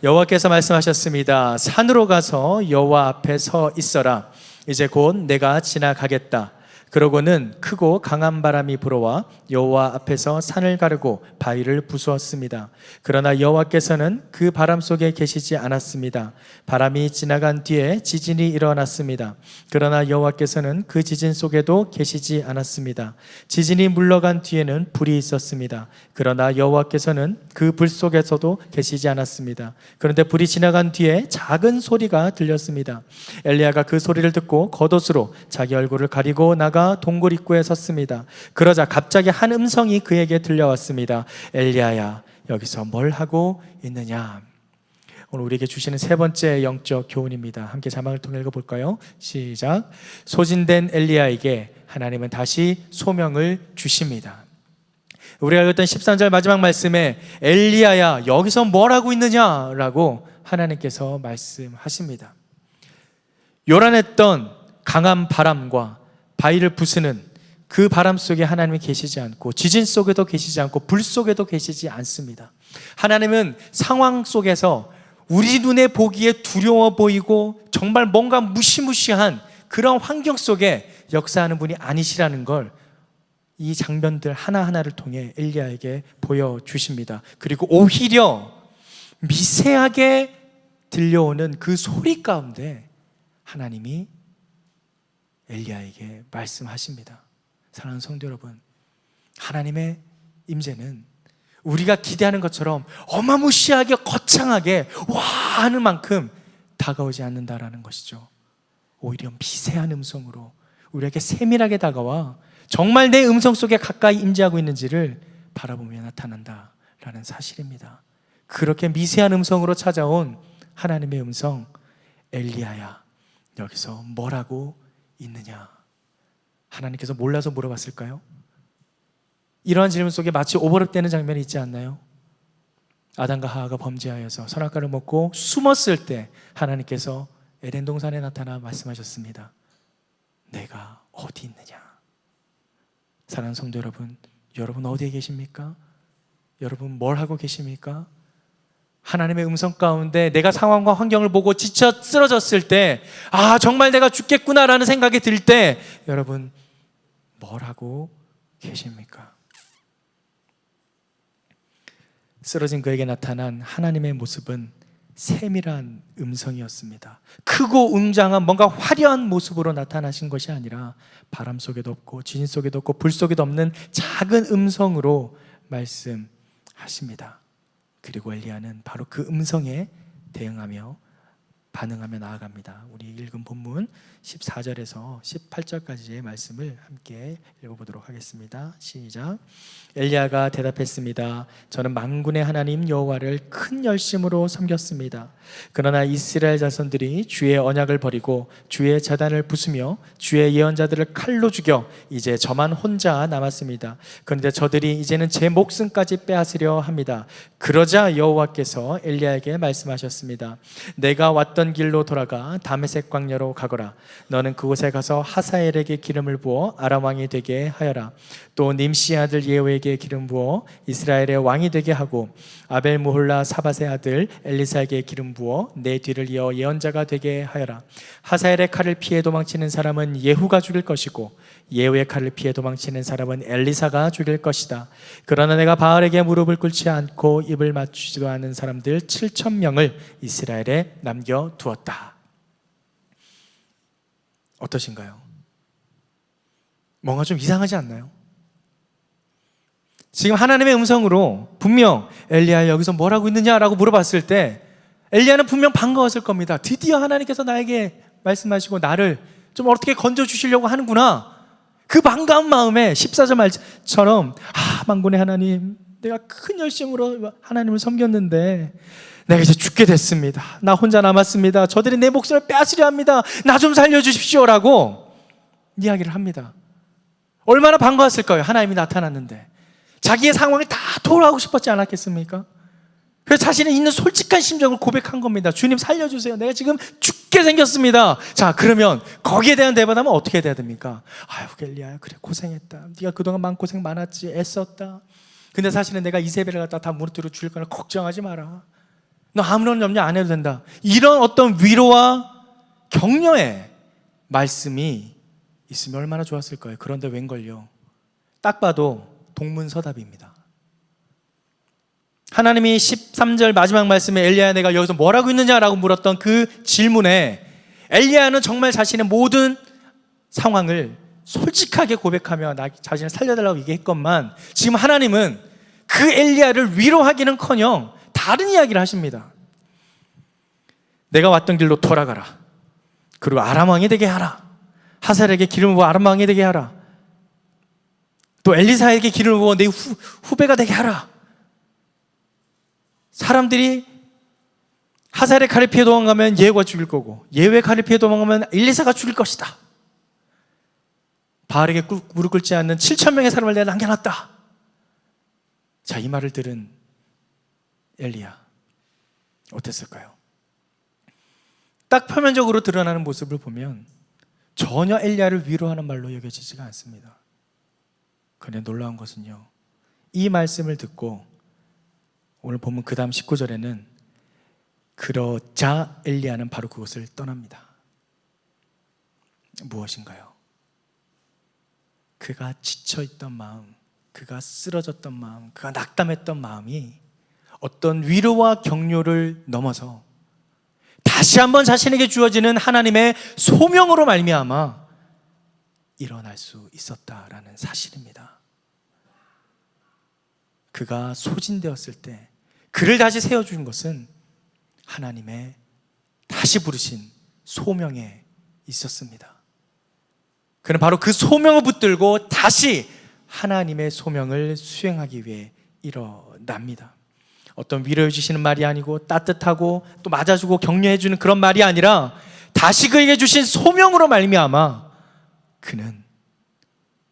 여호와께서 말씀하셨습니다. 산으로 가서 여호와 앞에 서 있어라. 이제 곧 내가 지나가겠다. 그러고는 크고 강한 바람이 불어와 여호와 앞에서 산을 가르고 바위를 부수었습니다. 그러나 여호와께서는 그 바람 속에 계시지 않았습니다. 바람이 지나간 뒤에 지진이 일어났습니다. 그러나 여호와께서는 그 지진 속에도 계시지 않았습니다. 지진이 물러간 뒤에는 불이 있었습니다. 그러나 여호와께서는 그 불 속에서도 계시지 않았습니다. 그런데 불이 지나간 뒤에 작은 소리가 들렸습니다. 엘리야가 그 소리를 듣고 겉옷으로 자기 얼굴을 가리고 나가 동굴 입구에 섰습니다. 그러자 갑자기 한 음성이 그에게 들려왔습니다. 엘리야야, 여기서 뭘 하고 있느냐? 오늘 우리에게 주시는 세 번째 영적 교훈입니다. 함께 자막을 통해 읽어볼까요? 시작. 소진된 엘리야에게 하나님은 다시 소명을 주십니다. 우리가 읽었던 13절 마지막 말씀에 엘리야야, 여기서 뭘 하고 있느냐라고 하나님께서 말씀하십니다. 요란했던 강한 바람과 바위를 부수는 그 바람 속에 하나님이 계시지 않고 지진 속에도 계시지 않고 불 속에도 계시지 않습니다. 하나님은 상황 속에서 우리 눈에 보기에 두려워 보이고 정말 뭔가 무시무시한 그런 환경 속에 역사하는 분이 아니시라는 걸 이 장면들 하나하나를 통해 엘리야에게 보여주십니다. 그리고 오히려 미세하게 들려오는 그 소리 가운데 하나님이 엘리야에게 말씀하십니다. 사랑하는 성도 여러분, 하나님의 임재는 우리가 기대하는 것처럼 어마무시하게 거창하게 와 하는 만큼 다가오지 않는다라는 것이죠. 오히려 미세한 음성으로 우리에게 세밀하게 다가와 정말 내 음성 속에 가까이 임재하고 있는지를 바라보며 나타난다라는 사실입니다. 그렇게 미세한 음성으로 찾아온 하나님의 음성, 엘리야야, 여기서 뭐라고 있느냐? 하나님께서 몰라서 물어봤을까요? 이러한 질문 속에 마치 오버랩되는 장면이 있지 않나요? 아담과 하와가 범죄하여서 선악과를 먹고 숨었을 때 하나님께서 에덴 동산에 나타나 말씀하셨습니다. 내가 어디 있느냐? 사랑하는 성도 여러분, 여러분 어디에 계십니까? 여러분 뭘 하고 계십니까? 하나님의 음성 가운데 내가 상황과 환경을 보고 지쳐 쓰러졌을 때, 아, 정말 내가 죽겠구나라는 생각이 들 때 여러분 뭘 하고 계십니까? 쓰러진 그에게 나타난 하나님의 모습은 세밀한 음성이었습니다. 크고 웅장한 뭔가 화려한 모습으로 나타나신 것이 아니라 바람 속에도 없고 지진 속에도 없고 불 속에도 없는 작은 음성으로 말씀하십니다. 그리고 엘리야는 바로 그 음성에 대응하며 반응하며 나아갑니다. 우리 읽은 본문 14절에서 18절까지의 말씀을 함께 읽어보도록 하겠습니다. 시작. 엘리야가 대답했습니다. 저는 만군의 하나님 여호와를 큰 열심으로 섬겼습니다. 그러나 이스라엘 자손들이 주의 언약을 버리고 주의 제단을 부수며 주의 예언자들을 칼로 죽여 이제 저만 혼자 남았습니다. 그런데 저들이 이제는 제 목숨까지 빼앗으려 합니다. 그러자 여호와께서 엘리야에게 말씀하셨습니다. 내가 왔던 길로 돌아가 다메섹 광야로 가거라. 너는 그곳에 가서 하사엘에게 기름을 부어 아람 왕이 되게 하여라. 또 님시 아들 예후에게 기름 부어 이스라엘의 왕이 되게 하고 아벨 무홀라 사밧의 아들 엘리사에게 기름 부어 내 뒤를 이어 예언자가 되게 하여라. 하사엘의 칼을 피해 도망치는 사람은 예후가 죽일 것이고 예후의 칼을 피해 도망치는 사람은 엘리사가 죽일 것이다. 그러나 내가 바알에게 무릎을 꿇지 않고 입을 맞추지도 않은 사람들 7,000명을 이스라엘에 남겨두었다. 어떠신가요? 뭔가 좀 이상하지 않나요? 지금 하나님의 음성으로 분명 엘리야 여기서 뭘 하고 있느냐라고 물어봤을 때 엘리야는 분명 반가웠을 겁니다. 드디어 하나님께서 나에게 말씀하시고 나를 좀 어떻게 건져주시려고 하는구나. 그 반가운 마음에 14절 말처럼 만군의 하나님, 내가 큰 열심으로 하나님을 섬겼는데 내가 이제 죽게 됐습니다. 나 혼자 남았습니다. 저들이 내 목숨을 빼앗으려 합니다. 나 좀 살려주십시오라고 이야기를 합니다. 얼마나 반가웠을까요? 하나님이 나타났는데 자기의 상황을 다 토로하고 싶었지 않았겠습니까? 그래서 자신의 있는 솔직한 심정을 고백한 겁니다. 주님 살려주세요. 내가 지금 죽게 생겼습니다. 자, 그러면 거기에 대한 대답하면 어떻게 돼야 됩니까? 아유 엘리야, 그래 고생했다. 네가 그동안 마음고생 많았지. 애썼다. 근데 사실은 내가 이세벨을 갖다 다 무너뜨려 죽일 거라 걱정하지 마라. 너 아무런 염려 안 해도 된다. 이런 어떤 위로와 격려의 말씀이 있으면 얼마나 좋았을 거예요. 그런데 웬걸요, 딱 봐도 동문서답입니다. 하나님이 13절 마지막 말씀에 엘리야 내가 여기서 뭘 하고 있느냐라고 물었던 그 질문에 엘리야는 정말 자신의 모든 상황을 솔직하게 고백하며 나 자신을 살려달라고 얘기했건만 지금 하나님은 그 엘리야를 위로하기는커녕 다른 이야기를 하십니다. 내가 왔던 길로 돌아가라. 그리고 아람 왕이 되게 하라. 하살에게 기름을 부어 아람 왕이 되게 하라. 또 엘리사에게 기름을 부어 내 후배가 되게 하라. 사람들이 하살의 칼을 피해 도망가면 예후가 죽일 거고 예후의 칼을 피해 도망가면 엘리사가 죽일 것이다. 바알에게 무릎 꿇지 않는 7,000명의 사람을 내가 남겨놨다. 자, 이 말을 들은 엘리야 어땠을까요? 딱 표면적으로 드러나는 모습을 보면 전혀 엘리야를 위로하는 말로 여겨지지가 않습니다. 그런데 놀라운 것은요, 이 말씀을 듣고 오늘 본문 그 다음 19절에는 그러자 엘리야는 바로 그곳을 떠납니다. 무엇인가요? 그가 지쳐있던 마음, 그가 쓰러졌던 마음, 그가 낙담했던 마음이 어떤 위로와 격려를 넘어서 다시 한번 자신에게 주어지는 하나님의 소명으로 말미암아 일어날 수 있었다라는 사실입니다. 그가 소진되었을 때 그를 다시 세워준 것은 하나님의 다시 부르신 소명에 있었습니다. 그는 바로 그 소명을 붙들고 다시 하나님의 소명을 수행하기 위해 일어납니다. 어떤 위로해 주시는 말이 아니고 따뜻하고 또 맞아주고 격려해 주는 그런 말이 아니라 다시 그에게 주신 소명으로 말미암아 그는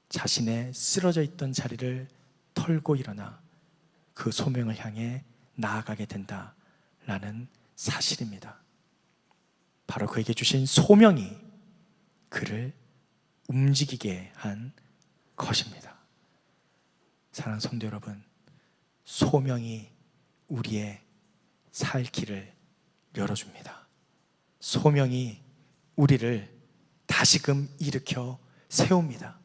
자신의 쓰러져 있던 자리를 털고 일어나 그 소명을 향해 나아가게 된다라는 사실입니다. 바로 그에게 주신 소명이 그를 움직이게 한 것입니다. 사랑하는 성도 여러분, 소명이 우리의 살 길을 열어줍니다. 소명이 우리를 다시금 일으켜 세웁니다.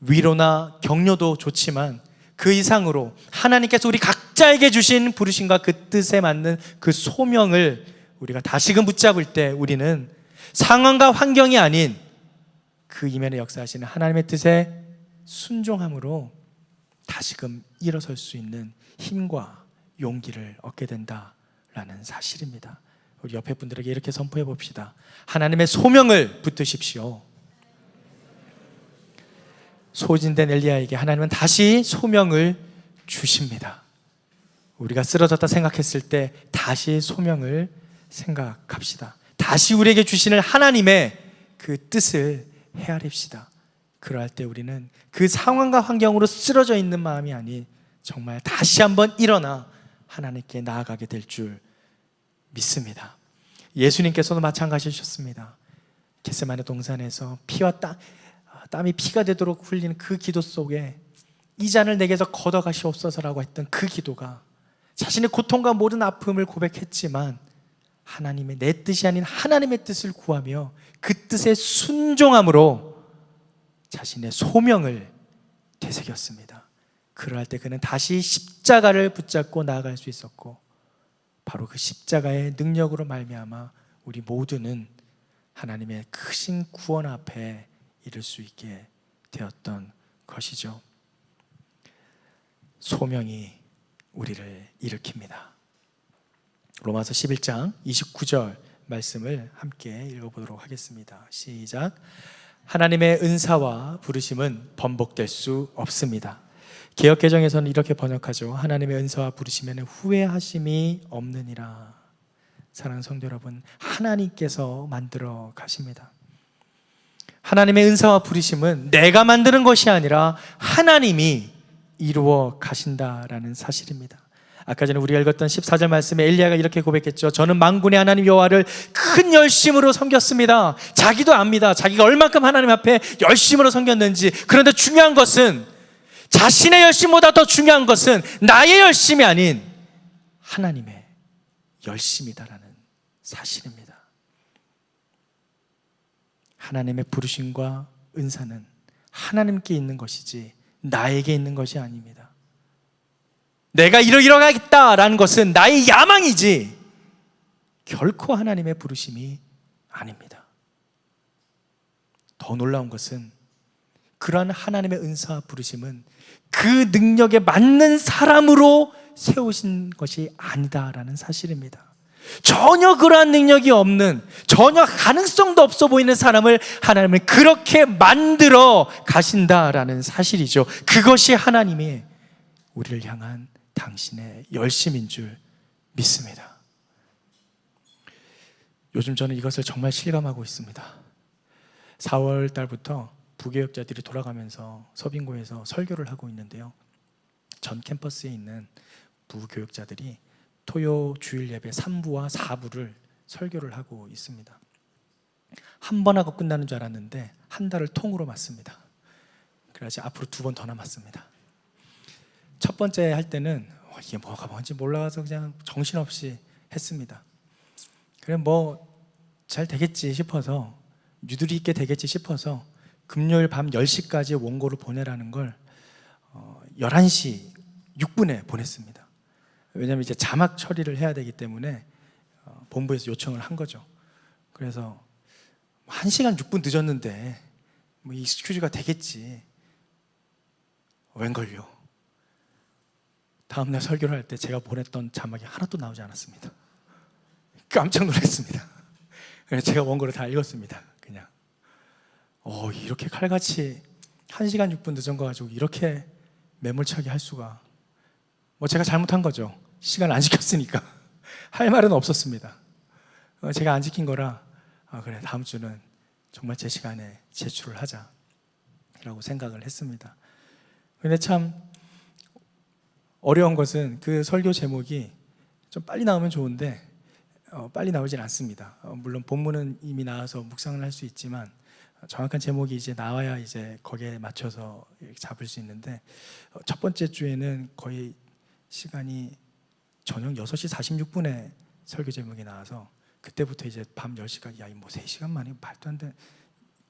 위로나 격려도 좋지만 그 이상으로 하나님께서 우리 각자에게 주신 부르심과 그 뜻에 맞는 그 소명을 우리가 다시금 붙잡을 때 우리는 상황과 환경이 아닌 그 이면에 역사하시는 하나님의 뜻에 순종함으로 다시금 일어설 수 있는 힘과 용기를 얻게 된다라는 사실입니다. 우리 옆에 분들에게 이렇게 선포해 봅시다. 하나님의 소명을 붙드십시오. 소진된 엘리야에게 하나님은 다시 소명을 주십니다. 우리가 쓰러졌다 생각했을 때 다시 소명을 생각합시다. 다시 우리에게 주시는 하나님의 그 뜻을 헤아립시다. 그러할 때 우리는 그 상황과 환경으로 쓰러져 있는 마음이 아닌 정말 다시 한번 일어나 하나님께 나아가게 될 줄 믿습니다. 예수님께서도 마찬가지셨습니다. 겟세마네 동산에서 땀이 피가 되도록 흘리는 그 기도 속에 이 잔을 내게서 걷어가시옵소서라고 했던 그 기도가 자신의 고통과 모든 아픔을 고백했지만 하나님의 내 뜻이 아닌 하나님의 뜻을 구하며 그 뜻에 순종함으로 자신의 소명을 되새겼습니다. 그러할 때 그는 다시 십자가를 붙잡고 나아갈 수 있었고 바로 그 십자가의 능력으로 말미암아 우리 모두는 하나님의 크신 구원 앞에 이를 수 있게 되었던 것이죠. 소명이 우리를 일으킵니다. 로마서 11장 29절 말씀을 함께 읽어보도록 하겠습니다. 시작. 하나님의 은사와 부르심은 번복될 수 없습니다. 개역개정에서는 이렇게 번역하죠. 하나님의 은사와 부르심에는 후회하심이 없느니라. 사랑하는 성도 여러분, 하나님께서 만들어 가십니다. 하나님의 은사와 부르심은 내가 만드는 것이 아니라 하나님이 이루어 가신다라는 사실입니다. 아까 전에 우리가 읽었던 14절 말씀에 엘리야가 이렇게 고백했죠. 저는 만군의 하나님 여호와를 큰 열심으로 섬겼습니다. 자기도 압니다. 자기가 얼만큼 하나님 앞에 열심으로 섬겼는지. 그런데 중요한 것은 자신의 열심보다 더 중요한 것은 나의 열심이 아닌 하나님의 열심이다라는 사실입니다. 하나님의 부르심과 은사는 하나님께 있는 것이지 나에게 있는 것이 아닙니다. 내가 이러가겠다라는 것은 나의 야망이지 결코 하나님의 부르심이 아닙니다. 더 놀라운 것은 그러한 하나님의 은사와 부르심은 그 능력에 맞는 사람으로 세우신 것이 아니다라는 사실입니다. 전혀 그러한 능력이 없는, 전혀 가능성도 없어 보이는 사람을 하나님은 그렇게 만들어 가신다라는 사실이죠. 그것이 하나님이 우리를 향한 당신의 열심인 줄 믿습니다. 요즘 저는 이것을 정말 실감하고 있습니다. 4월 달부터 부교역자들이 돌아가면서 서빙고에서 설교를 하고 있는데요. 전 캠퍼스에 있는 부교역자들이 토요 주일 예배 3부와 4부를 설교를 하고 있습니다. 한 번 하고 끝나는 줄 알았는데 한 달을 통으로 맞습니다. 그래서 앞으로 2번 더 남았습니다. 첫 번째 할 때는 이게 뭐가 뭔지 몰라서 그냥 정신없이 했습니다. 그래 잘 되겠지 싶어서, 유두리 있게 되겠지 싶어서 금요일 밤 10시까지 원고를 보내라는 걸 11시 6분에 보냈습니다. 왜냐하면 이제 자막 처리를 해야 되기 때문에 본부에서 요청을 한 거죠. 그래서 1시간 6분 늦었는데 익스큐즈가 되겠지. 웬걸요. 다음날 설교를 할 때 제가 보냈던 자막이 하나도 나오지 않았습니다. 깜짝 놀랐습니다. 그래서 제가 원고를 다 읽었습니다. 그냥 이렇게 칼같이 1시간 6분 늦은 거 가지고 이렇게 매몰차게 할 수가. 제가 잘못한 거죠. 시간을 안 지켰으니까 할 말은 없었습니다. 제가 안 지킨 거라 그래, 다음 주는 정말 제 시간에 제출을 하자 라고 생각을 했습니다. 근데 참 어려운 것은 그 설교 제목이 좀 빨리 나오면 좋은데 빨리 나오진 않습니다. 물론 본문은 이미 나와서 묵상을 할 수 있지만 정확한 제목이 이제 나와야 이제 거기에 맞춰서 잡을 수 있는데 첫 번째 주에는 거의 시간이 저녁 6시 46분에 설교 제목이 나와서 그때부터 이제 밤 10시까지 뭐 3시간 만에 말도 안 되는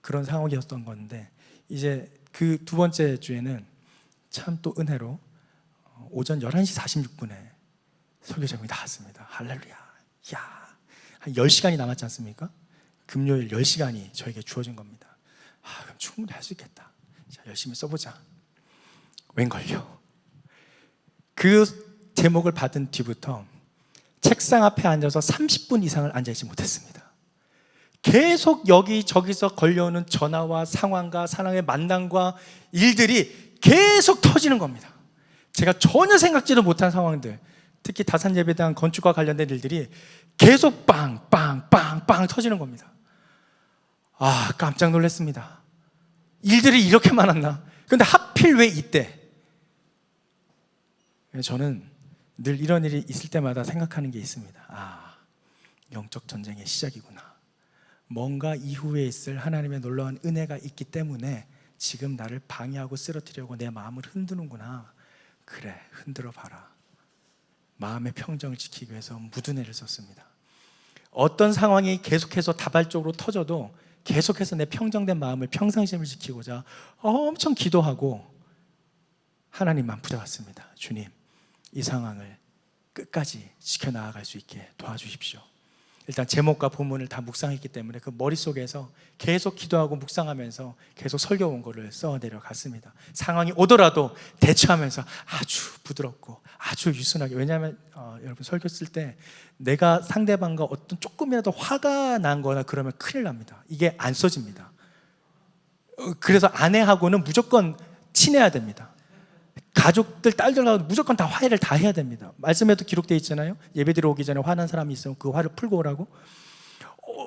그런 상황이었던 건데, 이제 그 두 번째 주에는 참 또 은혜로 오전 11시 46분에 설교 제목이 나왔습니다. 할렐루야. 한 10시간이 남았지 않습니까? 금요일 10시간이 저에게 주어진 겁니다. 그럼 충분히 할 수 있겠다. 자, 열심히 써보자. 웬걸요? 그 제목을 받은 뒤부터 책상 앞에 앉아서 30분 이상을 앉아있지 못했습니다. 계속 여기저기서 걸려오는 전화와 상황과 사람의 만남과 일들이 계속 터지는 겁니다. 제가 전혀 생각지도 못한 상황들, 특히 다산예배당 건축과 관련된 일들이 계속 빵빵빵빵 터지는 겁니다. 깜짝 놀랐습니다. 일들이 이렇게 많았나? 근데 하필 왜 이때? 저는 늘 이런 일이 있을 때마다 생각하는 게 있습니다. 영적 전쟁의 시작이구나. 뭔가 이후에 있을 하나님의 놀라운 은혜가 있기 때문에 지금 나를 방해하고 쓰러뜨리려고 내 마음을 흔드는구나. 그래, 흔들어 봐라. 마음의 평정을 지키기 위해서 무드네를 썼습니다. 어떤 상황이 계속해서 다발적으로 터져도 계속해서 내 평정된 마음을, 평상심을 지키고자 엄청 기도하고 하나님만 붙잡았습니다. 주님, 이 상황을 끝까지 지켜나갈 수 있게 도와주십시오. 일단 제목과 본문을 다 묵상했기 때문에 그 머릿속에서 계속 기도하고 묵상하면서 계속 설교 원고를 써 내려갔습니다. 상황이 오더라도 대처하면서 아주 부드럽고 아주 유순하게. 왜냐하면 여러분, 설교 쓸 때 내가 상대방과 어떤 조금이라도 화가 난 거나 그러면 큰일 납니다. 이게 안 써집니다. 그래서 아내하고는 무조건 친해야 됩니다. 가족들, 딸들하고 무조건 다 화해를 다 해야 됩니다. 말씀에도 기록되어 있잖아요. 예배드려 오기 전에 화난 사람이 있으면 그 화를 풀고 오라고.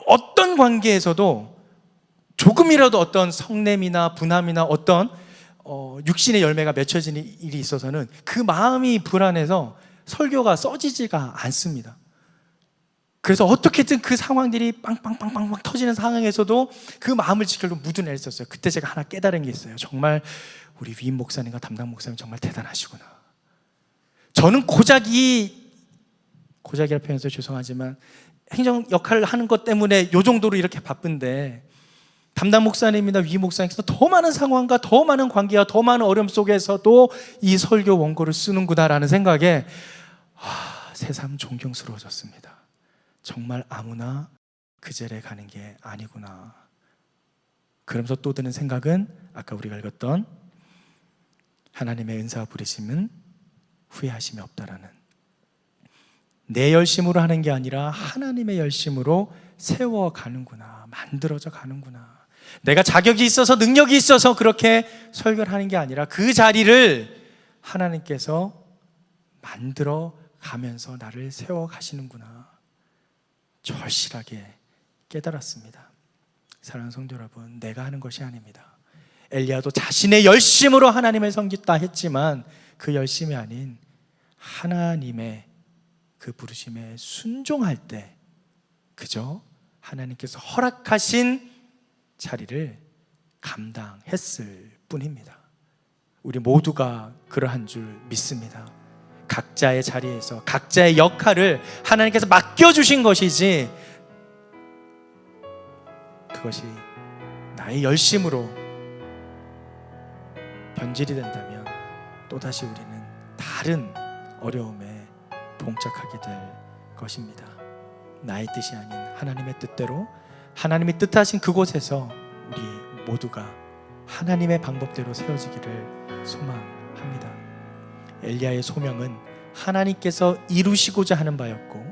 어떤 관계에서도 조금이라도 어떤 성냄이나 분함이나 어떤 육신의 열매가 맺혀지는 일이 있어서는 그 마음이 불안해서 설교가 써지지가 않습니다. 그래서 어떻게든 그 상황들이 빵빵빵빵 터지는 상황에서도 그 마음을 지키려고 무드내를 썼어요. 그때 제가 하나 깨달은 게 있어요. 정말 우리 위임 목사님과 담당 목사님 정말 대단하시구나. 저는 고작이라 표현해서 죄송하지만 행정 역할을 하는 것 때문에 이 정도로 이렇게 바쁜데, 담당 목사님이나 위임 목사님께서 더 많은 상황과 더 많은 관계와 더 많은 어려움 속에서도 이 설교 원고를 쓰는구나라는 생각에 새삼 존경스러워졌습니다. 정말 아무나 그 자리에 가는 게 아니구나. 그러면서 또 드는 생각은 아까 우리가 읽었던 하나님의 은사와 부르심은 후회하심이 없다라는, 내 열심으로 하는 게 아니라 하나님의 열심으로 세워가는구나, 만들어져 가는구나. 내가 자격이 있어서 능력이 있어서 그렇게 설교를 하는 게 아니라 그 자리를 하나님께서 만들어 가면서 나를 세워가시는구나. 절실하게 깨달았습니다. 사랑하는 성도 여러분, 내가 하는 것이 아닙니다. 엘리야도 자신의 열심으로 하나님을 섬겼다 했지만 그 열심이 아닌 하나님의 그 부르심에 순종할 때 그저 하나님께서 허락하신 자리를 감당했을 뿐입니다. 우리 모두가 그러한 줄 믿습니다. 각자의 자리에서 각자의 역할을 하나님께서 맡겨주신 것이지, 그것이 나의 열심으로 변질이 된다면 또다시 우리는 다른 어려움에 봉착하게 될 것입니다. 나의 뜻이 아닌 하나님의 뜻대로, 하나님이 뜻하신 그곳에서 우리 모두가 하나님의 방법대로 세워지기를 소망합니다. 엘리야의 소명은 하나님께서 이루시고자 하는 바였고,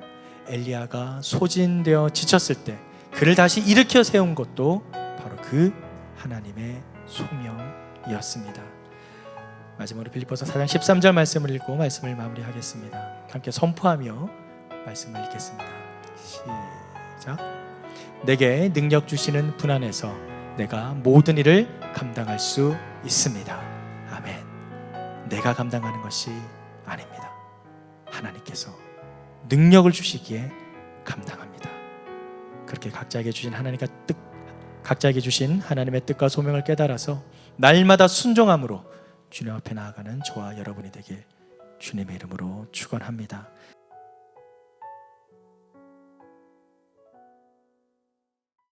엘리야가 소진되어 지쳤을 때 그를 다시 일으켜 세운 것도 바로 그 하나님의 소명이었습니다. 마지막으로 빌립보서 4장 13절 말씀을 읽고 말씀을 마무리하겠습니다. 함께 선포하며 말씀을 읽겠습니다. 시작. 내게 능력 주시는 분 안에서 내가 모든 일을 감당할 수 있습니다. 아멘. 내가 감당하는 것이 아닙니다. 하나님께서 능력을 주시기에 감당합니다. 그렇게 각자에게 주신 하나님의 뜻과 소명을 깨달아서 날마다 순종함으로 주님 앞에 나아가는 저와 여러분이 되길 주님의 이름으로 축원합니다.